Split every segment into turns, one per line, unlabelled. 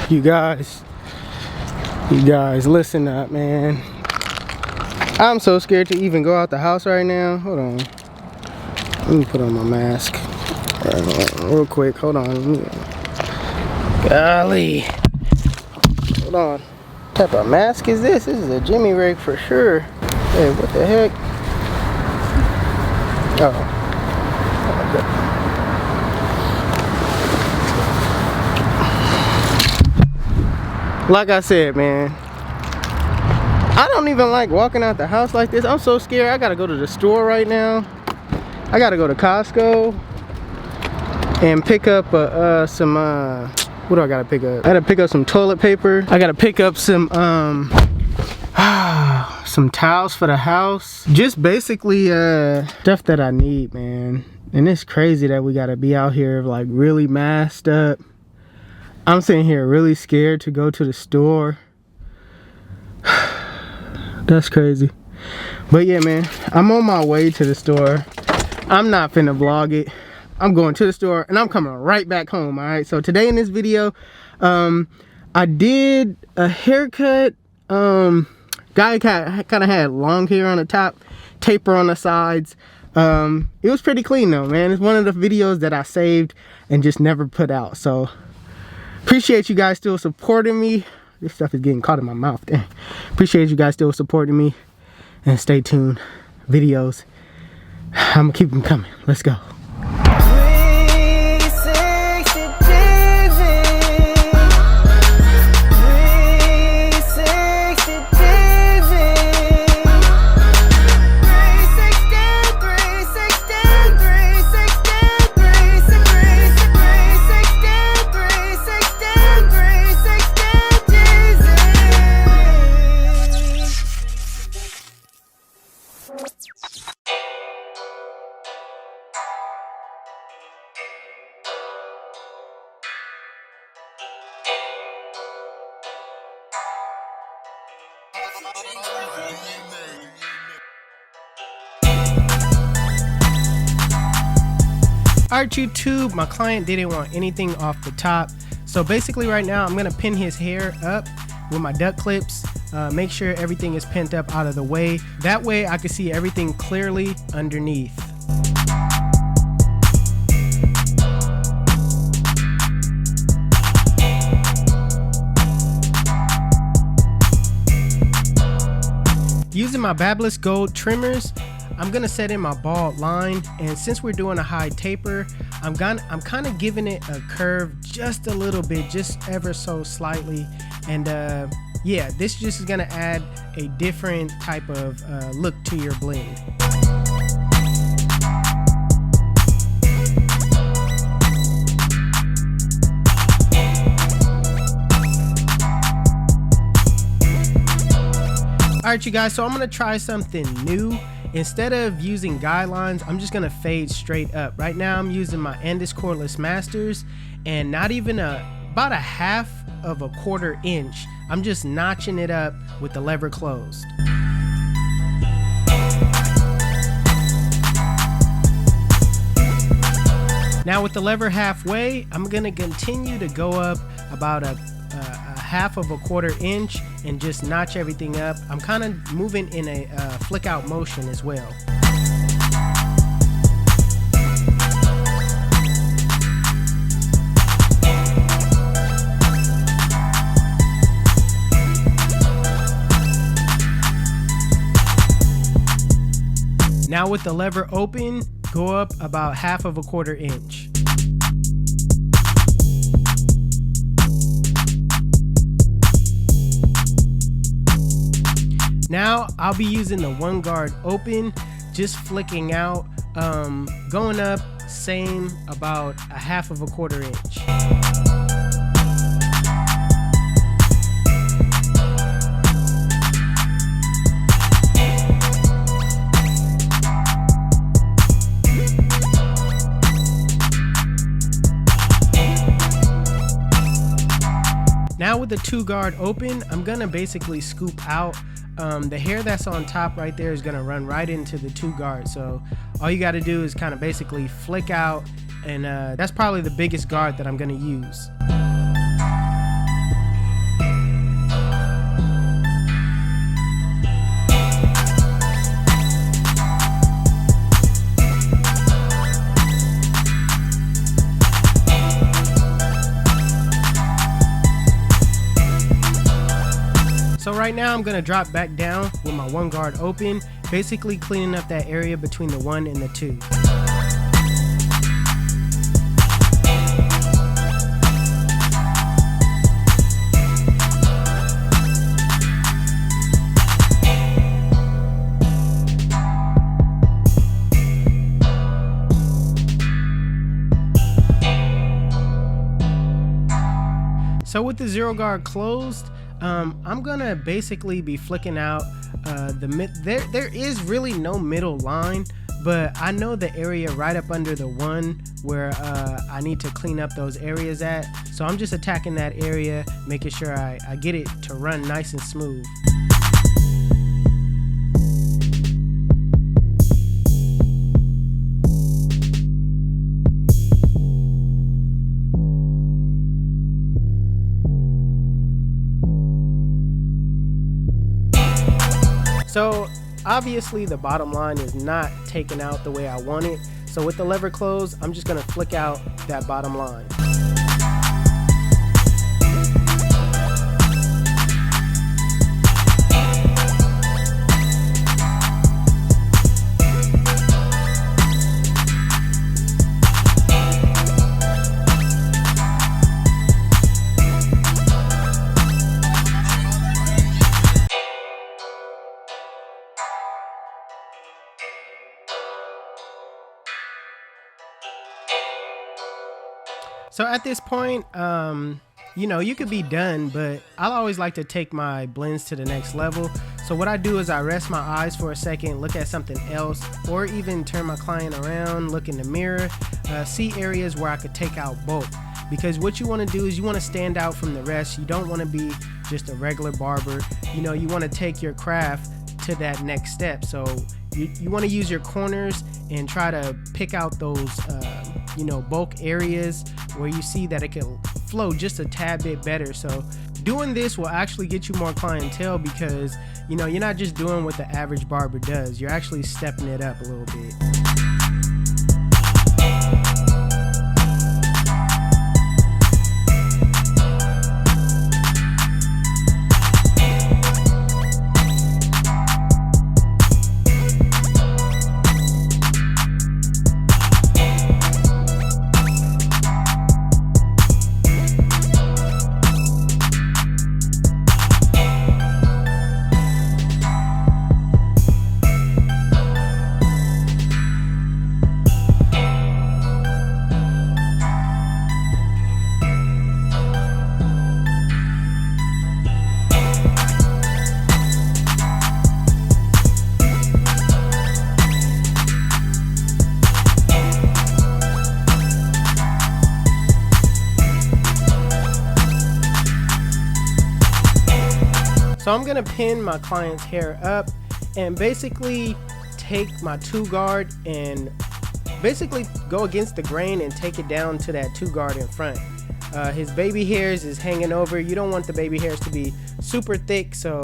You guys, listen up, man. I'm so scared to even go out the house right now. Hold on. Let me put on my mask. Real quick. Hold on. Golly. Hold on. What type of mask is this? This is a Jimmy rig for sure. Hey, what the heck? Oh. Like I said, man, I don't even like walking out the house like this. I'm so scared. I gotta go to the store right now. I gotta go to Costco and pick up some what do I gotta pick up? I gotta pick up some toilet paper. I gotta pick up some some towels for the house. Just basically stuff that I need, man. And it's crazy that we gotta be out here like really masked up. I'm sitting here really scared to go to the store. That's crazy. But yeah, man, I'm on my way to the store. I'm not finna vlog it. I'm going to the store and I'm coming right back home, all right? So today in this video, I did a haircut. Guy kind of had long hair on the top, taper on the sides. It was pretty clean though, man. It's one of the videos that I saved and just never put out. So appreciate you guys still supporting me. This stuff is getting caught in my mouth. Dang. Appreciate you guys still supporting me. And stay tuned. Videos. I'm gonna keep them coming. Let's go. Alright YouTube, my client didn't want anything off the top, so basically right now I'm gonna pin his hair up with my duct clips, make sure everything is pinned up out of the way. That way I can see everything clearly underneath. Using my Babyliss Gold trimmers, I'm gonna set in my bald line, and since we're doing a high taper, I'm kind of giving it a curve just a little bit, just ever so slightly. And yeah, this just is gonna add a different type of look to your bling. Alright you guys, so I'm gonna try something new. Instead of using guidelines, I'm just gonna fade straight up. Right now I'm using my Endless Cordless Masters, and not even about a half of a quarter inch. I'm just notching it up with the lever closed. Now with the lever halfway, I'm gonna continue to go up about a half of a quarter inch and just notch everything up. I'm kind of moving in a flick out motion as well. Now with the lever open, go up about half of a quarter inch. Now I'll be using the one guard open, just flicking out, going up, same about a half of a quarter inch. Now with the two guard open, I'm gonna basically scoop out. The hair that's on top right there is gonna run right into the two guard. So all you gotta do is kind of basically flick out, and that's probably the biggest guard that I'm gonna use. right now I'm gonna drop back down with my one guard open, basically cleaning up that area between the 1 and the 2. So with the 0 guard closed, I'm gonna basically be flicking out there is really no middle line, but I know the area right up under the 1 where I need to clean up those areas at. So I'm just attacking that area, making sure I get it to run nice and smooth. So obviously the bottom line is not taken out the way I want it. So with the lever closed, I'm just gonna flick out that bottom line. So at this point, you know, you could be done, but I'll always like to take my blends to the next level. So what I do is I rest my eyes for a second, look at something else, or even turn my client around, look in the mirror, see areas where I could take out bulk. Because what you want to do is you want to stand out from the rest. You don't want to be just a regular barber. You know, you want to take your craft to that next step. So you want to use your corners and try to pick out those you know, bulk areas where you see that it can flow just a tad bit better. So doing this will actually get you more clientele because, you know, you're not just doing what the average barber does, you're actually stepping it up a little bit. So I'm gonna pin my client's hair up and basically take my 2 guard and basically go against the grain and take it down to that 2 guard in front. His baby hairs is hanging over. You don't want the baby hairs to be super thick, so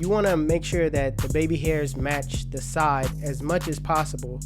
you wanna make sure that the baby hairs match the side as much as possible.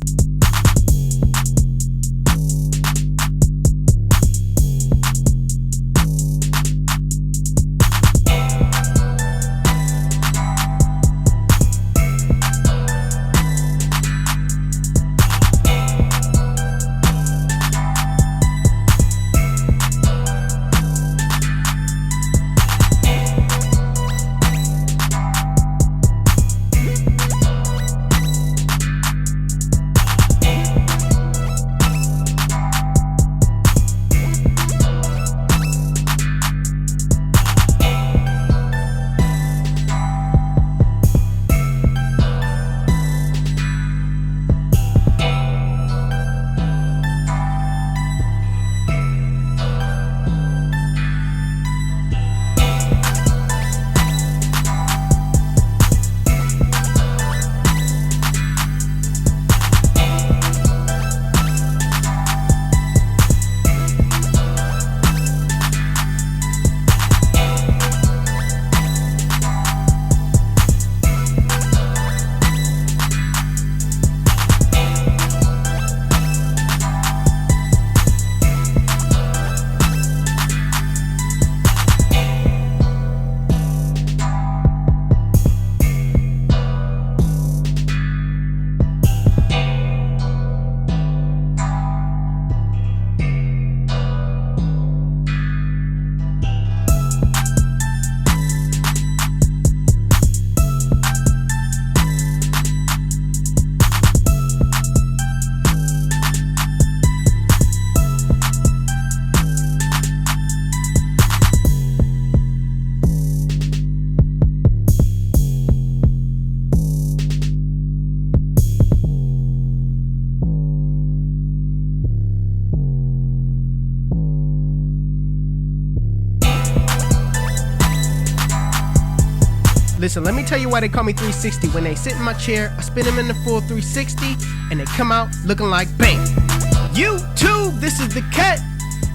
Listen, let me tell you why they call me 360. When they sit in my chair, I spin them in the full 360, and they come out looking like bam. YouTube, this is the cut.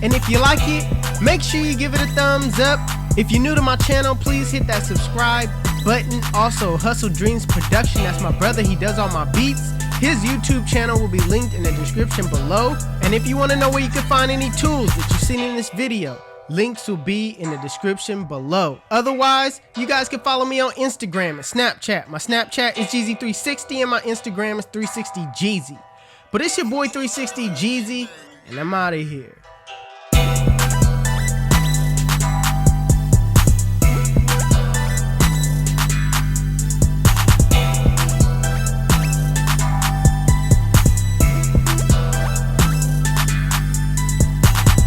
And if you like it, make sure you give it a thumbs up. If you're new to my channel, please hit that subscribe button. Also, HustleDreamProduction, that's my brother, he does all my beats. His YouTube channel will be linked in the description below. And if you want to know where you can find any tools that you've seen in this video, links will be in the description below. Otherwise, you guys can follow me on Instagram and Snapchat. My Snapchat is Jeezy360 and my Instagram is 360Jeezy. But it's your boy 360Jeezy, and I'm out of here.